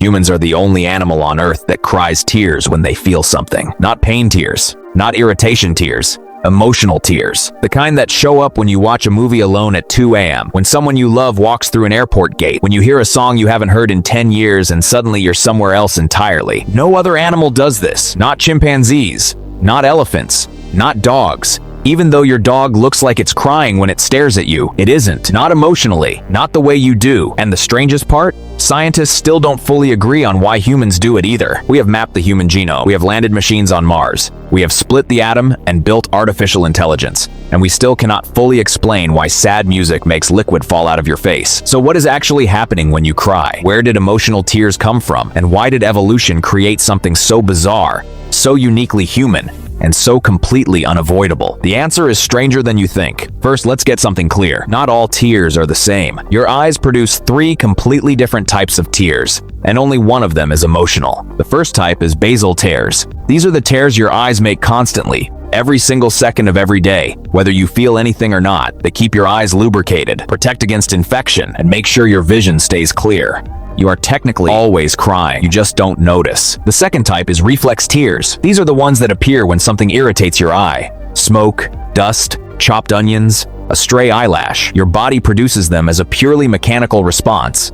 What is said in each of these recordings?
Humans are the only animal on Earth that cries tears when they feel something. Not pain tears, not irritation tears, emotional tears. The kind that show up when you watch a movie alone at 2 a.m., when someone you love walks through an airport gate, when you hear a song you haven't heard in 10 years and suddenly you're somewhere else entirely. No other animal does this. Not chimpanzees, not elephants, not dogs. Even though your dog looks like it's crying when it stares at you, it isn't. Not emotionally, not the way you do. And the strangest part? Scientists still don't fully agree on why humans do it either. We have mapped the human genome. We have landed machines on Mars. We have split the atom and built artificial intelligence. And we still cannot fully explain why sad music makes liquid fall out of your face. So what is actually happening when you cry? Where did emotional tears come from? And why did evolution create something so bizarre, so uniquely human, and so completely unavoidable? The answer is stranger than you think. First, let's get something clear. Not all tears are the same. Your eyes produce 3 completely different types of tears, and only one of them is emotional. The first type is basal tears. These are the tears your eyes make constantly, every single second of every day, whether you feel anything or not. They keep your eyes lubricated, protect against infection, and make sure your vision stays clear. You are technically always crying, you just don't notice. The second type is reflex tears. These are the ones that appear when something irritates your eye. Smoke, dust, chopped onions, a stray eyelash. Your body produces them as a purely mechanical response.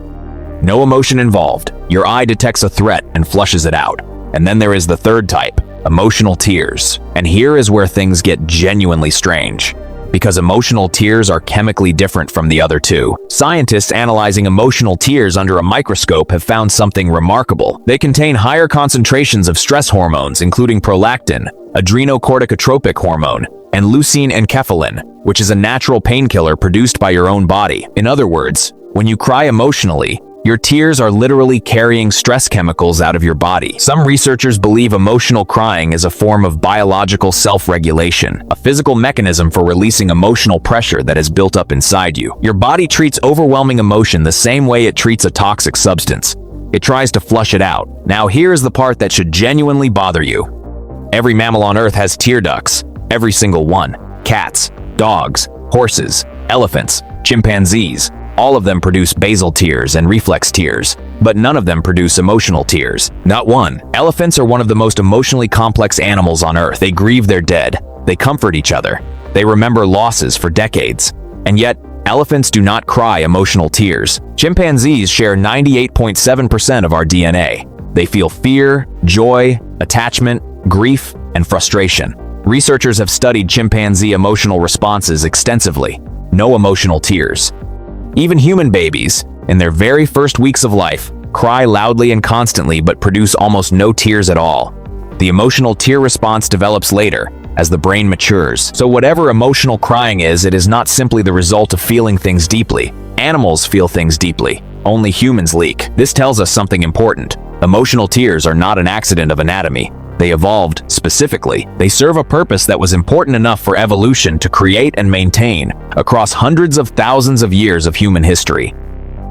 No emotion involved. Your eye detects a threat and flushes it out. And then there is the third type, emotional tears. And here is where things get genuinely strange, because emotional tears are chemically different from the other two. Scientists analyzing emotional tears under a microscope have found something remarkable. They contain higher concentrations of stress hormones, including prolactin, adrenocorticotropic hormone, and leucine enkephalin, which is a natural painkiller produced by your own body. In other words, when you cry emotionally, your tears are literally carrying stress chemicals out of your body. Some researchers believe emotional crying is a form of biological self-regulation, a physical mechanism for releasing emotional pressure that is built up inside you. Your body treats overwhelming emotion the same way it treats a toxic substance. It tries to flush it out. Now here is the part that should genuinely bother you. Every mammal on Earth has tear ducts. Every single one. Cats, dogs, horses, elephants, chimpanzees. All of them produce basal tears and reflex tears, but none of them produce emotional tears. Not one. Elephants are one of the most emotionally complex animals on Earth. They grieve their dead. They comfort each other. They remember losses for decades. And yet, elephants do not cry emotional tears. Chimpanzees share 98.7% of our DNA. They feel fear, joy, attachment, grief, and frustration. Researchers have studied chimpanzee emotional responses extensively. No emotional tears. Even human babies, in their very first weeks of life, cry loudly and constantly but produce almost no tears at all. The emotional tear response develops later, as the brain matures. So whatever emotional crying is, it is not simply the result of feeling things deeply. Animals feel things deeply. Only humans leak. This tells us something important. Emotional tears are not an accident of anatomy. They evolved specifically. They serve a purpose that was important enough for evolution to create and maintain across hundreds of thousands of years of human history.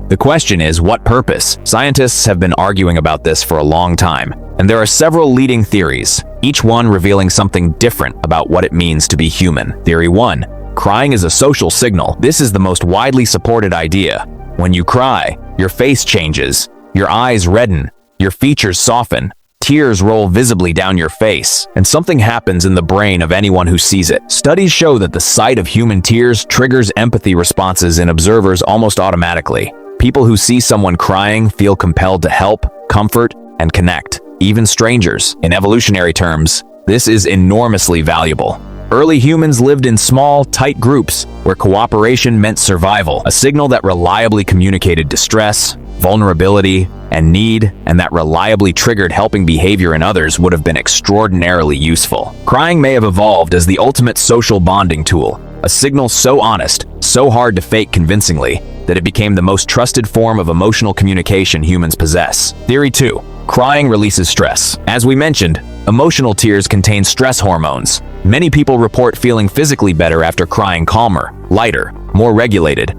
The question is, what purpose? Scientists have been arguing about this for a long time, and there are several leading theories, each one revealing something different about what it means to be human. Theory 1. Crying is a social signal. This is the most widely supported idea. When you cry, your face changes, your eyes redden, your features soften, tears roll visibly down your face, and something happens in the brain of anyone who sees it. Studies show that the sight of human tears triggers empathy responses in observers almost automatically. People who see someone crying feel compelled to help, comfort, and connect, even strangers. In evolutionary terms, this is enormously valuable. Early humans lived in small, tight groups where cooperation meant survival, a signal that reliably communicated distress, vulnerability, and need, and that reliably triggered helping behavior in others would have been extraordinarily useful. Crying may have evolved as the ultimate social bonding tool, a signal so honest, so hard to fake convincingly, that it became the most trusted form of emotional communication humans possess. Theory 2. Crying releases stress. As we mentioned, emotional tears contain stress hormones. Many people report feeling physically better after crying, calmer, lighter, more regulated.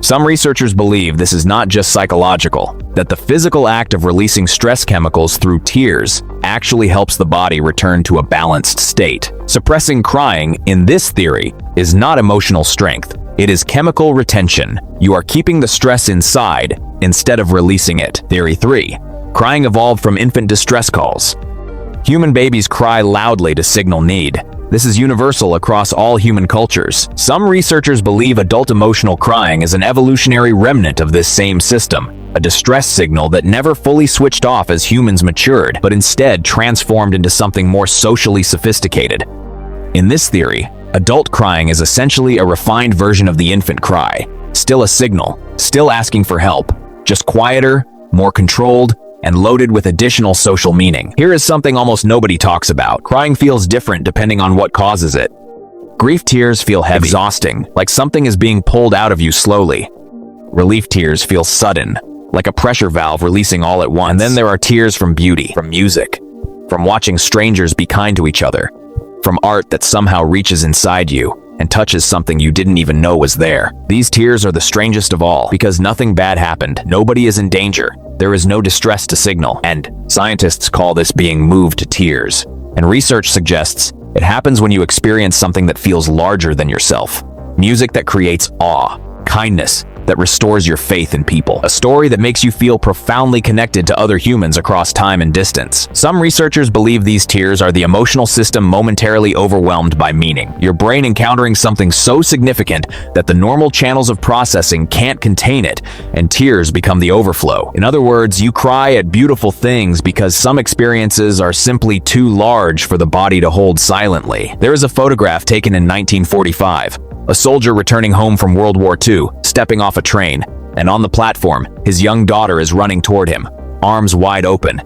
Some researchers believe this is not just psychological, that the physical act of releasing stress chemicals through tears actually helps the body return to a balanced state. Suppressing crying, in this theory, is not emotional strength. It is chemical retention. You are keeping the stress inside instead of releasing it. Theory 3. Crying evolved from infant distress calls. Human babies cry loudly to signal need. This is universal across all human cultures. Some researchers believe adult emotional crying is an evolutionary remnant of this same system, a distress signal that never fully switched off as humans matured, but instead transformed into something more socially sophisticated. In this theory, adult crying is essentially a refined version of the infant cry, still a signal, still asking for help, just quieter, more controlled, and loaded with additional social meaning. Here is something almost nobody talks about. Crying feels different depending on what causes it. Grief tears feel heavy, exhausting, like something is being pulled out of you slowly. Relief tears feel sudden, like a pressure valve releasing all at once. And then there are tears from beauty, from music, from watching strangers be kind to each other, from art that somehow reaches inside you and touches something you didn't even know was there. These tears are the strangest of all because nothing bad happened. Nobody is in danger. There is no distress to signal, and scientists call this being moved to tears. And research suggests it happens when you experience something that feels larger than yourself. Music that creates awe, kindness that restores your faith in people. A story that makes you feel profoundly connected to other humans across time and distance. Some researchers believe these tears are the emotional system momentarily overwhelmed by meaning. Your brain encountering something so significant that the normal channels of processing can't contain it, and tears become the overflow. In other words, you cry at beautiful things because some experiences are simply too large for the body to hold silently. There is a photograph taken in 1945. A soldier returning home from World War II, stepping off a train, and on the platform, his young daughter is running toward him, arms wide open.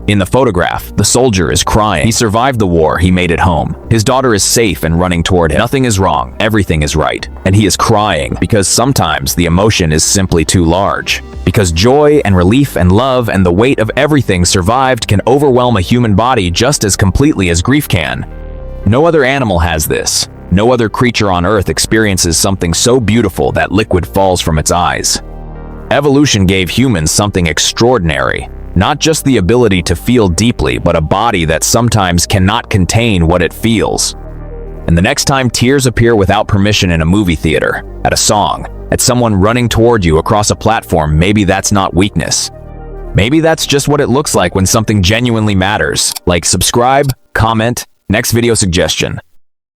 In the photograph, the soldier is crying. He survived the war, he made it home. His daughter is safe and running toward him. Nothing is wrong, everything is right. And he is crying because sometimes the emotion is simply too large. Because joy and relief and love and the weight of everything survived can overwhelm a human body just as completely as grief can. No other animal has this. No other creature on Earth experiences something so beautiful that liquid falls from its eyes. Evolution gave humans something extraordinary, not just the ability to feel deeply, but a body that sometimes cannot contain what it feels. And the next time tears appear without permission in a movie theater, at a song, at someone running toward you across a platform, maybe that's not weakness. Maybe that's just what it looks like when something genuinely matters. Like, subscribe, comment, next video suggestion.